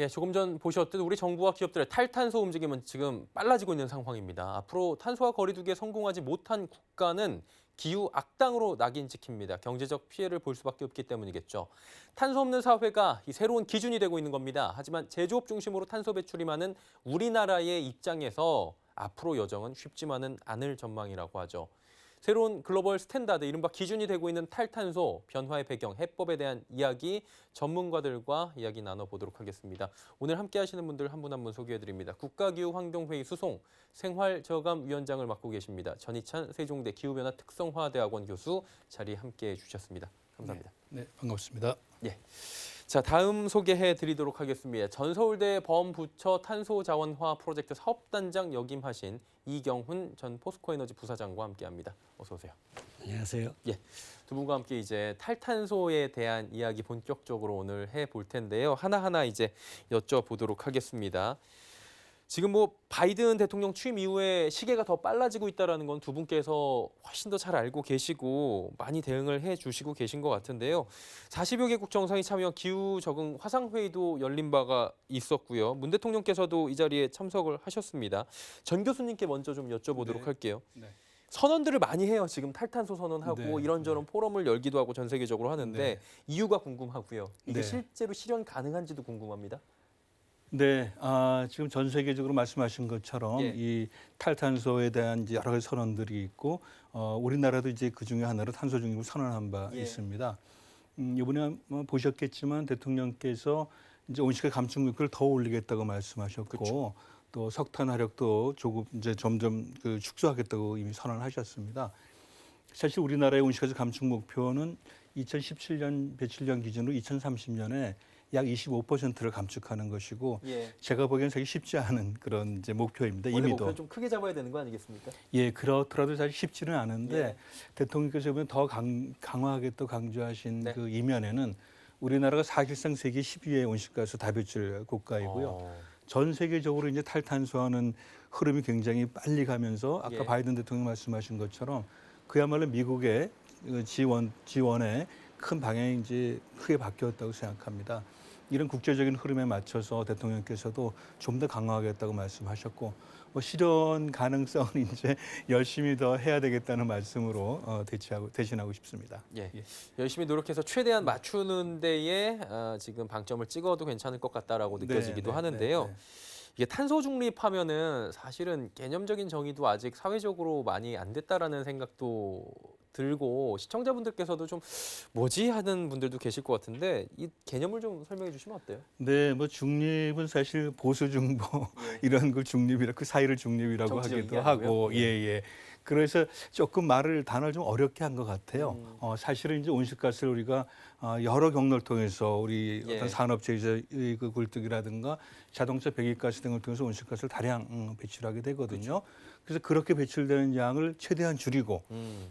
예, 조금 전 보셨듯 우리 정부와 기업들의 탈탄소 움직임은 지금 빨라지고 있는 상황입니다. 앞으로 탄소와 거리 두기에 성공하지 못한 국가는 기후 악당으로 낙인 찍힙니다. 경제적 피해를 볼 수밖에 없기 때문이겠죠. 탄소 없는 사회가 이 새로운 기준이 되고 있는 겁니다. 하지만 제조업 중심으로 탄소 배출이 많은 우리나라의 입장에서 앞으로 여정은 쉽지만은 않을 전망이라고 하죠. 새로운 글로벌 스탠다드, 이른바 기준이 되고 있는 탈탄소, 변화의 배경, 해법에 대한 이야기 전문가들과 이야기 나눠보도록 하겠습니다. 오늘 함께 하시는 분들 한 분 한 분 소개해드립니다. 국가기후환경회의 수송 생활저감위원장을 맡고 계십니다. 전희찬 세종대 기후변화 특성화대학원 교수 자리 함께해 주셨습니다. 감사합니다. 네, 반갑습니다. 예. 자, 다음 소개해 드리도록 하겠습니다. 전서울대 범부처 탄소자원화 프로젝트 사업단장 역임하신 이경훈 전 포스코에너지 부사장과 함께합니다. 어서 오세요. 안녕하세요. 예, 두 분과 함께 이제 탈탄소에 대한 이야기 본격적으로 오늘 해볼 텐데요. 하나하나 이제 여쭤보도록 하겠습니다. 지금 뭐 바이든 대통령 취임 이후에 시계가 더 빨라지고 있다는 건 두 분께서 훨씬 더 잘 알고 계시고 많이 대응을 해주시고 계신 것 같은데요. 40여 개국 정상이 참여한 기후 적응 화상회의도 열린 바가 있었고요. 문 대통령께서도 이 자리에 참석을 하셨습니다. 전 교수님께 먼저 좀 여쭤보도록 할게요. 네. 선언들을 많이 해요. 지금 탈탄소 선언하고 네, 이런저런 포럼을 열기도 하고 전 세계적으로 하는데 네. 이유가 궁금하고요. 이게 네. 실제로 실현 가능한지도 궁금합니다. 네, 지금 전 세계적으로 말씀하신 것처럼 예. 이 탈탄소에 대한 이제 여러 가지 선언들이 있고, 우리나라도 이제 그 중에 하나로 탄소 중립을 선언한 바 예. 있습니다. 이번에 보셨겠지만 대통령께서 이제 온실가 감축 목표를 더 올리겠다고 말씀하셨고, 그쵸. 또 석탄 화력도 조금 이제 점점 축소하겠다고 이미 선언하셨습니다. 사실 우리나라의 온실가스 감축 목표는 2017년 배출량 기준으로 2030년에 약 25%를 감축하는 것이고, 예. 제가 보기에는 사실 쉽지 않은 그런 이제 목표입니다. 원래 이미도. 목표는 좀 크게 잡아야 되는 거 아니겠습니까? 예, 그렇더라도 사실 쉽지는 않은데 예. 대통령께서 보면 더 강하게 또 강조하신 네. 그 이면에는 우리나라가 사실상 세계 10위의 온실가스 다배출 국가이고요. 전 세계적으로 이제 탈탄소하는 흐름이 굉장히 빨리 가면서 아까 예. 바이든 대통령 말씀하신 것처럼 그야말로 미국의 지원의 큰 방향이 이제 크게 바뀌었다고 생각합니다. 이런 국제적인 흐름에 맞춰서 대통령께서도 좀 더 강화하겠다고 말씀하셨고, 뭐 실현 가능성은 이제 열심히 더 해야 되겠다는 말씀으로 대신하고 싶습니다. 예. 열심히 노력해서 최대한 맞추는 데에 지금 방점을 찍어도 괜찮을 것 같다라고 느껴지기도 하는데요. 이게 탄소 중립하면은 사실은 개념적인 정의도 아직 사회적으로 많이 안 됐다라는 생각도 들고 시청자분들께서도 좀 뭐지 하는 분들도 계실 것 같은데 이 개념을 좀 설명해 주시면 어때요? 네, 뭐 중립은 사실 보수 중보 예. 이런 걸 중립이라 그 사이를 중립이라고 정치적인 게 하기도 하고, 아니고요? 예. 그래서 조금 단어를 좀 어렵게 한 것 같아요. 사실은 이제 온실가스를 우리가 여러 경로를 통해서 우리 예. 어떤 산업체에서 그 굴뚝이라든가 자동차 배기가스 등을 통해서 온실가스를 다량 배출하게 되거든요. 그래서 그렇게 배출되는 양을 최대한 줄이고,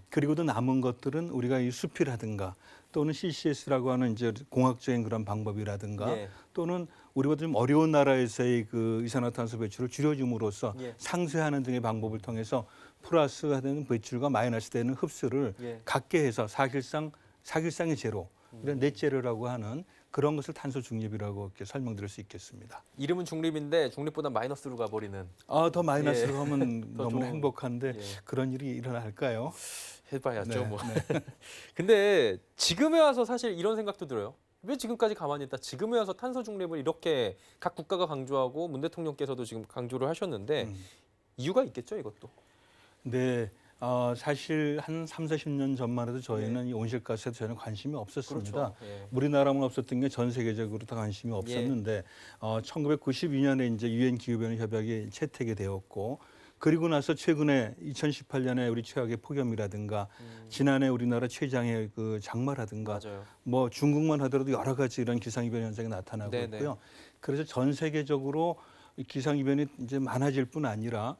그리고 또 남은 것들은 우리가 이 숲이라든가 또는 CCS라고 하는 이제 공학적인 그런 방법이라든가 예. 또는 우리보다 좀 어려운 나라에서의 그 이산화탄소 배출을 줄여줌으로써 예. 상쇄하는 등의 방법을 통해서 플러스되는 배출과 마이너스 되는 흡수를 예. 갖게 해서 사실상의 제로, 이런 넷제로라고 하는 그런 것을 탄소 중립이라고 이렇게 설명드릴 수 있겠습니다. 이름은 중립인데 중립보다 마이너스로 가버리는 더 마이너스로 예. 하면 더 너무나 좋은, 행복한데 예. 그런 일이 일어날까요? 해봐야죠. 네, 뭐. 네. 근데 지금에 와서 사실 이런 생각도 들어요. 왜 지금까지 가만히 있다 지금에 와서 탄소 중립을 이렇게 각 국가가 강조하고 문 대통령께서도 지금 강조를 하셨는데 이유가 있겠죠, 이것도? 네, 사실 한 30-40년 전만 해도 저희는 이 온실가스에 전혀 관심이 없었습니다. 그렇죠. 예. 우리나라만 없었던 게 전 세계적으로 다 관심이 없었는데 1992년에 이제 유엔 기후변화 협약이 채택이 되었고, 그리고 나서 최근에 2018년에 우리 최악의 폭염이라든가 지난해 우리나라 최장의 그 장마라든가 맞아요. 뭐 중국만 하더라도 여러 가지 이런 기상이변 현상이 나타나고 네네. 있고요. 그래서 전 세계적으로 이 기상이변이 이제 많아질 뿐 아니라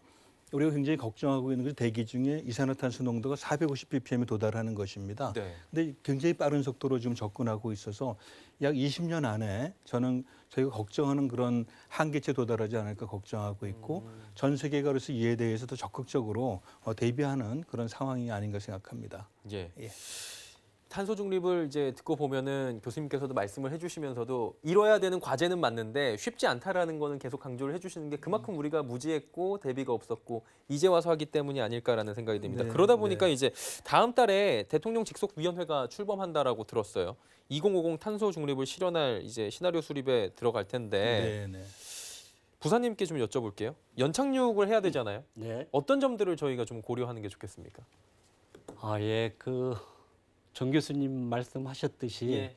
우리가 굉장히 걱정하고 있는 것이 대기 중에 이산화탄소 농도가 450ppm에 도달하는 것입니다. 네. 근데 굉장히 빠른 속도로 지금 접근하고 있어서 약 20년 안에 저는 저희가 걱정하는 그런 한계치에 도달하지 않을까 걱정하고 있고, 전 세계가 그래서 이에 대해서 더 적극적으로 대비하는 그런 상황이 아닌가 생각합니다. 예. 예. 탄소 중립을 이제 듣고 보면은 교수님께서도 말씀을 해주시면서도 이뤄야 되는 과제는 맞는데 쉽지 않다라는 거는 계속 강조를 해주시는 게 그만큼 우리가 무지했고 대비가 없었고 이제 와서 하기 때문이 아닐까라는 생각이 듭니다. 네, 그러다 보니까 네. 이제 다음 달에 대통령 직속위원회가 출범한다라고 들었어요. 2050 탄소 중립을 실현할 이제 시나리오 수립에 들어갈 텐데 네, 네. 부사님께 좀 여쭤볼게요. 연착륙을 해야 되잖아요. 네. 어떤 점들을 저희가 좀 고려하는 게 좋겠습니까? 예, 정 교수님 말씀하셨듯이 예.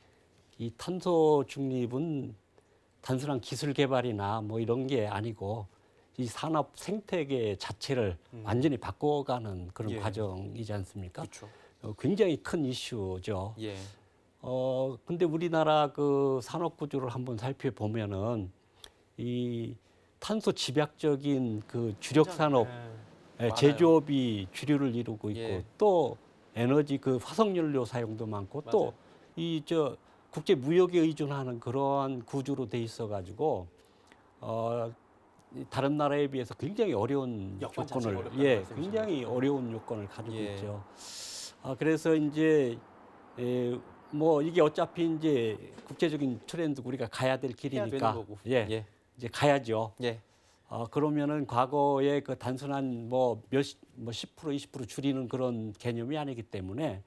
이 탄소 중립은 단순한 기술 개발이나 뭐 이런 게 아니고 이 산업 생태계 자체를 완전히 바꿔가는 그런 예. 과정이지 않습니까? 그렇죠. 굉장히 큰 이슈죠. 예. 근데 우리나라 그 산업 구조를 한번 살펴보면은 이 탄소 집약적인 그 주력 산업 많아요. 제조업이 주류를 이루고 있고 예. 또 에너지 그 화석연료 사용도 많고 맞아요. 또 이 국제 무역에 의존하는 그러한 구조로 돼 있어 가지고 이 다른 나라에 비해서 굉장히 어려운 여건 자체가 요건을 어렵다는 말씀이시죠? 굉장히 어려운 요건을 가지고 예. 있죠. 그래서 이제 뭐 이게 어차피 이제 국제적인 트렌드 우리가 가야 될 해야 길이니까 되는 거고. 예. 이제 가야죠. 예. 그러면은 과거에 그 단순한 뭐 10%, 20% 줄이는 그런 개념이 아니기 때문에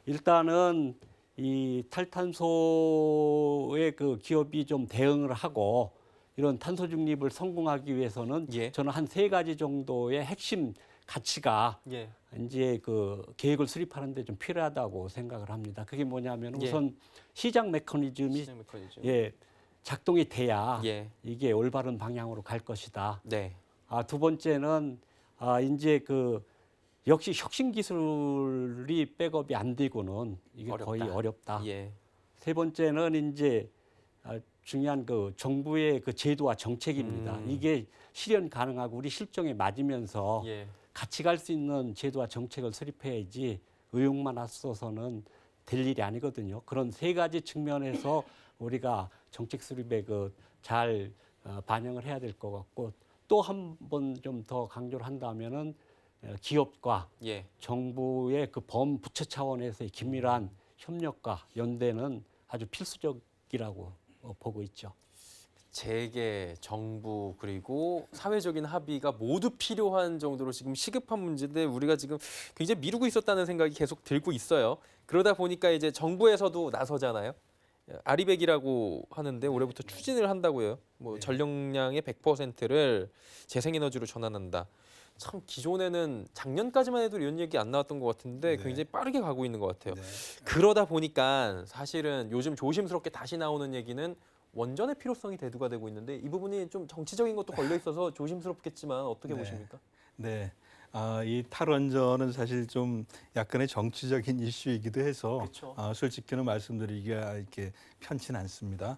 일단은 이 탈탄소에 그 기업이 좀 대응을 하고 이런 탄소 중립을 성공하기 위해서는 예. 저는 한 3가지 정도의 핵심 가치가 예. 이제 그 계획을 수립하는 데 좀 필요하다고 생각을 합니다. 그게 뭐냐면 예. 우선 시장 메커니즘이 시장 메커니즘. 작동이 돼야 예. 이게 올바른 방향으로 갈 것이다. 네. 두 번째는 이제 역시 혁신 기술이 백업이 안 되고는 이게 거의 어렵다. 예. 세 번째는 이제 중요한 그 정부의 그 제도와 정책입니다. 이게 실현 가능하고 우리 실정에 맞으면서 예. 같이 갈 수 있는 제도와 정책을 수립해야지 의욕만 앞서서는 될 일이 아니거든요. 그런 3가지 측면에서 우리가 정책 수립에 잘 반영을 해야 될 것 같고 또 한 번 좀 더 강조를 한다면은 기업과 예. 정부의 그 범부처 차원에서의 긴밀한 협력과 연대는 아주 필수적이라고 보고 있죠. 재계, 정부 그리고 사회적인 합의가 모두 필요한 정도로 지금 시급한 문제인데 우리가 지금 굉장히 미루고 있었다는 생각이 계속 들고 있어요. 그러다 보니까 이제 정부에서도 나서잖아요. 아리백이라고 하는데 올해부터 추진을 한다고요. 뭐 전력량의 100%를 재생에너지로 전환한다. 참 기존에는 작년까지만 해도 이런 얘기 안 나왔던 것 같은데 네. 굉장히 빠르게 가고 있는 것 같아요. 네. 그러다 보니까 사실은 요즘 조심스럽게 다시 나오는 얘기는 원전의 필요성이 대두가 되고 있는데 이 부분이 좀 정치적인 것도 걸려 있어서 조심스럽겠지만 어떻게 네. 보십니까? 네. 이 탈원전은 사실 좀 약간의 정치적인 이슈이기도 해서 그렇죠. 솔직히는 말씀드리기가 이렇게 편치는 않습니다.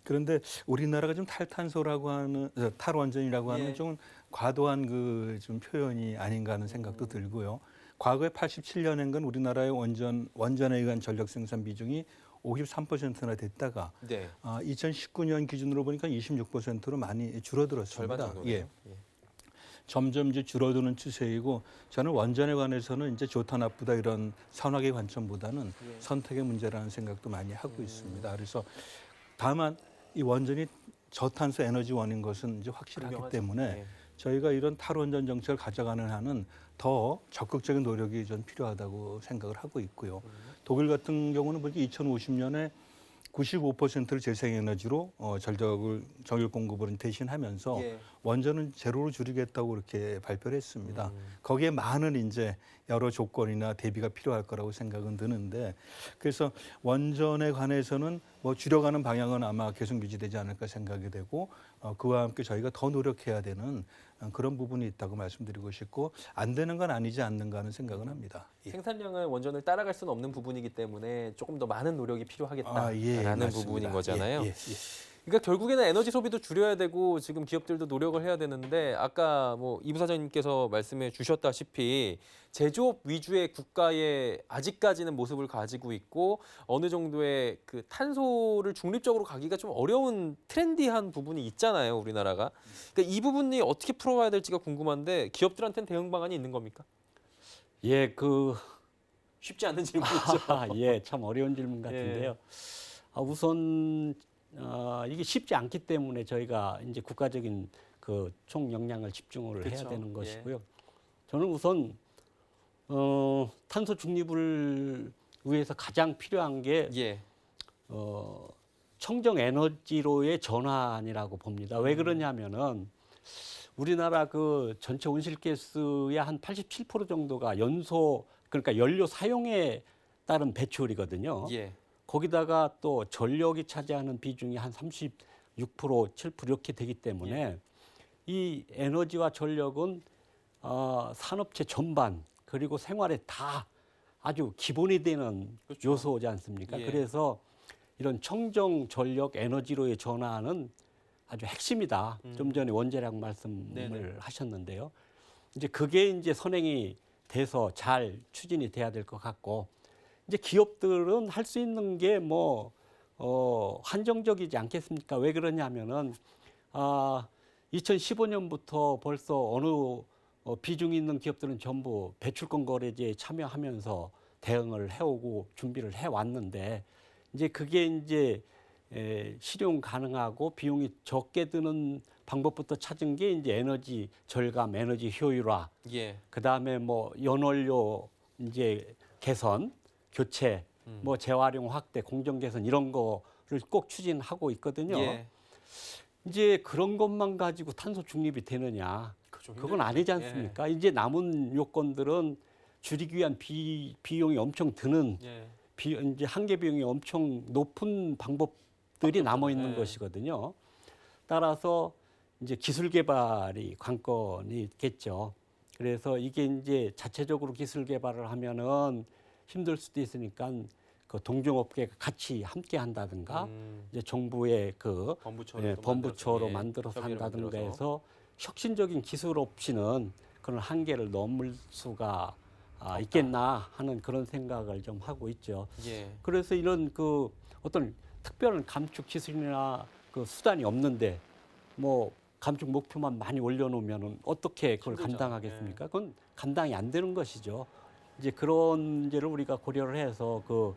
그런데 우리나라가 좀 탈탄소라고 하는 탈원전이라고 하는 예. 좀 과도한 좀 표현이 아닌가 하는 생각도 들고요. 과거에 87년엔건 우리나라의 원전에 의한 전력 생산 비중이 53%나 됐다가 네. 2019년 기준으로 보니까 26%로 많이 줄어들었습니다. 절반 정도네요. 예. 점점 이제 줄어드는 추세이고 저는 원전에 관해서는 이제 좋다 나쁘다 이런 선악의 관점보다는 예. 선택의 문제라는 생각도 많이 하고 있습니다. 그래서 다만 이 원전이 저탄소 에너지원인 것은 이제 확실하기 분명하죠. 때문에 예. 저희가 이런 탈원전 정책을 가져가는 한은 더 적극적인 노력이 좀 필요하다고 생각을 하고 있고요. 독일 같은 경우는 보니까 2050년에 95%를 재생에너지로 전력 공급을 대신하면서 예. 원전은 제로로 줄이겠다고 그렇게 발표를 했습니다. 거기에 많은 이제 여러 조건이나 대비가 필요할 거라고 생각은 드는데 그래서 원전에 관해서는 뭐 줄여가는 방향은 아마 계속 유지되지 않을까 생각이 되고 그와 함께 저희가 더 노력해야 되는 그런 부분이 있다고 말씀드리고 싶고 안 되는 건 아니지 않는가 하는 생각은 합니다. 예. 생산량을 원전을 따라갈 수는 없는 부분이기 때문에 조금 더 많은 노력이 필요하겠다라는 예, 맞습니다. 부분인 거잖아요. 예, 예, 예. 그러니까 결국에는 에너지 소비도 줄여야 되고 지금 기업들도 노력을 해야 되는데 아까 뭐 이 부사장님께서 말씀해 주셨다시피 제조업 위주의 국가의 아직까지는 모습을 가지고 있고 어느 정도의 그 탄소를 중립적으로 가기가 좀 어려운 트렌디한 부분이 있잖아요, 우리나라가. 그러니까 이 부분이 어떻게 풀어가야 될지가 궁금한데 기업들한테는 대응 방안이 있는 겁니까? 예, 쉽지 않은 질문이죠. 예, 참 어려운 질문 같은데요. 우선 이게 쉽지 않기 때문에 저희가 이제 국가적인 그 총 역량을 집중을 해야 그쵸. 되는 예. 것이고요. 저는 우선 탄소 중립을 위해서 가장 필요한 게 예. 청정 에너지로의 전환이라고 봅니다. 왜 그러냐면은 우리나라 그 전체 온실가스의 한 87% 정도가 연소 그러니까 연료 사용에 따른 배출이거든요. 예. 거기다가 또 전력이 차지하는 비중이 한 36%, 7% 이렇게 되기 때문에 이 에너지와 전력은 산업체 전반 그리고 생활에 다 아주 기본이 되는 그렇죠. 요소지 않습니까? 예. 그래서 이런 청정 전력 에너지로의 전환은 아주 핵심이다. 좀 전에 원재량 말씀을 네네. 하셨는데요. 이제 그게 이제 선행이 돼서 잘 추진이 돼야 될 것 같고 이제 기업들은 할 수 있는 게 뭐 한정적이지 않겠습니까? 왜 그러냐면은 2015년부터 벌써 어느 비중 있는 기업들은 전부 배출권 거래제에 참여하면서 대응을 해오고 준비를 해왔는데 이제 그게 이제 실용 가능하고 비용이 적게 드는 방법부터 찾은 게 이제 에너지 절감, 에너지 효율화, 예. 그 다음에 뭐 연원료 이제 개선, 교체, 뭐 재활용 확대, 공정 개선 이런 거를 꼭 추진하고 있거든요. 예. 이제 그런 것만 가지고 탄소 중립이 되느냐? 그죠, 그건 힘들죠. 아니지 않습니까? 이제 남은 요건들은 줄이기 위한 비용이 엄청 드는 예. 이제 한계 비용이 엄청 높은 방법들이 남아 있는 예. 것이거든요. 따라서 이제 기술 개발이 관건이 있겠죠. 그래서 이게 이제 자체적으로 기술 개발을 하면은 힘들 수도 있으니까 그 동종업계가 같이 함께 한다든가 이제 정부의 그 범부처로 범부처로 만들어서 협의를 한다든가 만들어서. 해서 혁신적인 기술 없이는 그런 한계를 넘을 수가 있겠나 하는 그런 생각을 좀 하고 있죠. 예. 그래서 이런 그 어떤 특별한 감축 기술이나 그 수단이 없는데 뭐 감축 목표만 많이 올려놓으면은 어떻게 그걸 힘들죠. 감당하겠습니까? 그건 감당이 안 되는 것이죠. 이제 그런 문제를 우리가 고려를 해서 그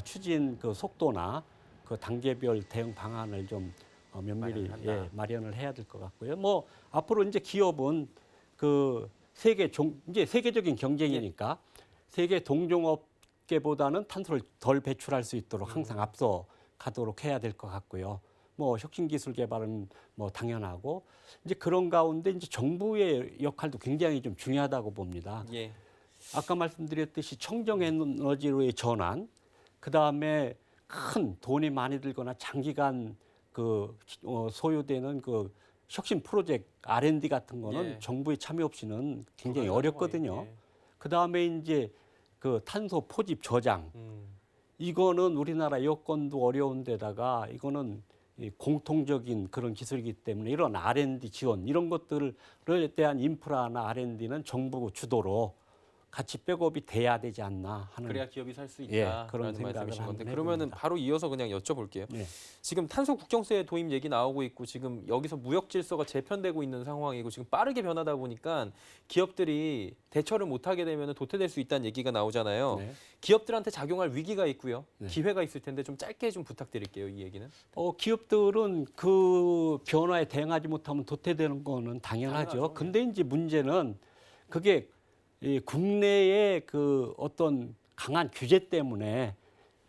추진 그 속도나 그 단계별 대응 방안을 좀 면밀히 마련한다. 마련을 해야 될 것 같고요. 뭐 앞으로 이제 기업은 그 이제 세계적인 경쟁이니까 세계 동종업계보다는 탄소를 덜 배출할 수 있도록 항상 앞서 가도록 해야 될 것 같고요. 뭐 혁신 기술 개발은 뭐 당연하고 이제 그런 가운데 이제 정부의 역할도 굉장히 좀 중요하다고 봅니다. 예. 아까 말씀드렸듯이 청정 에너지로의 전환, 그 다음에 큰 돈이 많이 들거나 장기간 그 소요되는 그 혁신 프로젝트 R&D 같은 거는 예. 정부의 참여 없이는 굉장히 불가능하죠, 어렵거든요. 거의. 예. 그 다음에 이제 그 탄소 포집 저장, 음. 이거는 우리나라 여건도 어려운데다가 이거는 이 공통적인 그런 기술이기 때문에 이런 R&D 지원 이런 것들에 대한 인프라나 R&D는 정부 주도로 같이 백업이 돼야 되지 않나 하는 그래야 기업이 살 수 예, 있다. 그런 라는 생각을 말씀이신 건데 한번 그러면은 해봅니다. 바로 이어서 그냥 여쭤볼게요. 네. 지금 탄소 국경세 도입 얘기 나오고 있고 지금 여기서 무역 질서가 재편되고 있는 상황이고 지금 빠르게 변하다 보니까 기업들이 대처를 못하게 되면 도태될 수 있다는 얘기가 나오잖아요. 네. 기업들한테 작용할 위기가 있고요. 네. 기회가 있을 텐데 좀 짧게 좀 부탁드릴게요. 이 얘기는. 기업들은 그 변화에 대응하지 못하면 도태되는 거는 당연하죠. 당연하죠. 근데 이제 문제는 그게 이 국내의 그 어떤 강한 규제 때문에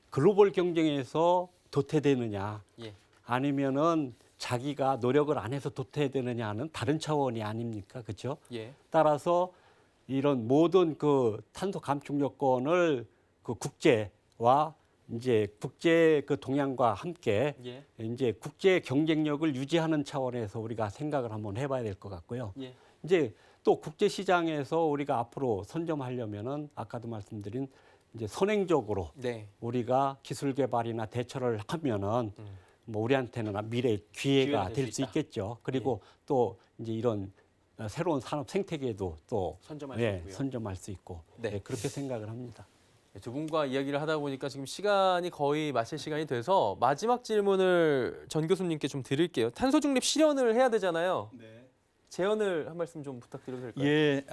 글로벌 경쟁에서 도태되느냐 예. 아니면은 자기가 노력을 안 해서 도태되느냐는 다른 차원이 아닙니까? 그렇죠? 예. 따라서 이런 모든 그 탄소 감축 요건을 그 국제와 이제 국제 그 동향과 함께 예. 이제 국제 경쟁력을 유지하는 차원에서 우리가 생각을 한번 해봐야 될 것 같고요. 예. 이제 또 국제 시장에서 우리가 앞으로 선점하려면은 아까도 말씀드린 이제 선행적으로 네. 우리가 기술 개발이나 대처를 하면은 뭐 우리한테는 미래 기회가 될 될 수 수 있다. 있겠죠. 그리고 또 이제 이런 새로운 산업 생태계도 또 선점할 수 있고요. 선점할 수 있고 네. 그렇게 생각을 합니다. 두 분과 이야기를 하다 보니까 지금 시간이 거의 마칠 시간이 돼서 마지막 질문을 전 교수님께 좀 드릴게요. 탄소 중립 실현을 해야 되잖아요. 네. 제언을 한 말씀 좀 부탁드려도 될까요? 예,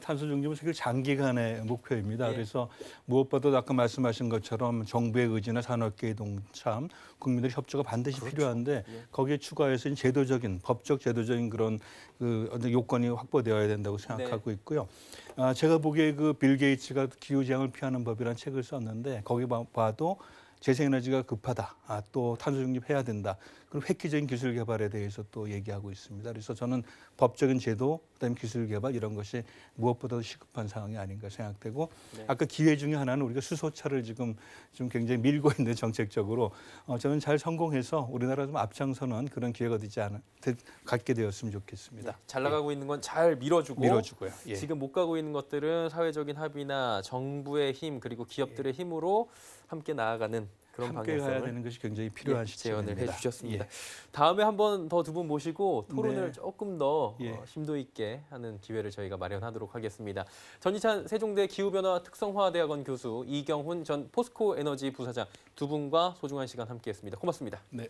탄소 중립은 사실 장기간의 목표입니다. 예. 그래서 무엇보다도 아까 말씀하신 것처럼 정부의 의지나 산업계의 동참, 국민들의 협조가 반드시 그렇죠. 필요한데 예. 거기에 추가해서 제도적인, 법적 제도적인 그런 그 어떤 요건이 확보되어야 된다고 생각하고 네. 있고요. 제가 보기에 그 빌 게이츠가 기후재앙을 피하는 법이라는 책을 썼는데 거기 봐도 재생에너지가 급하다. 또 탄소 중립해야 된다. 그리고 획기적인 기술 개발에 대해서 또 얘기하고 있습니다. 그래서 저는 법적인 제도, 그다음에 기술 개발 이런 것이 무엇보다도 시급한 상황이 아닌가 생각되고 네. 아까 기회 중에 하나는 우리가 수소차를 지금 좀 굉장히 밀고 있는 정책적으로 저는 잘 성공해서 우리나라 좀 앞장서는 그런 기회가 갖게 되었으면 좋겠습니다. 잘 나가고 있는 건 잘 밀어주고 밀어주고요. 예. 지금 못 가고 있는 것들은 사회적인 합의나 정부의 힘 그리고 기업들의 힘으로 함께 나아가는 그런 함께 가야 방향성을 되는 것이 굉장히 필요한 시점입니다. 제언을 해주셨습니다. 예. 다음에 한 번 더 두 분 모시고 토론을 네. 조금 더 예. 심도 있게 하는 기회를 저희가 마련하도록 하겠습니다. 전희찬 세종대 기후변화 특성화대학원 교수, 이경훈 전 포스코 에너지 부사장 두 분과 소중한 시간 함께했습니다. 고맙습니다. 네.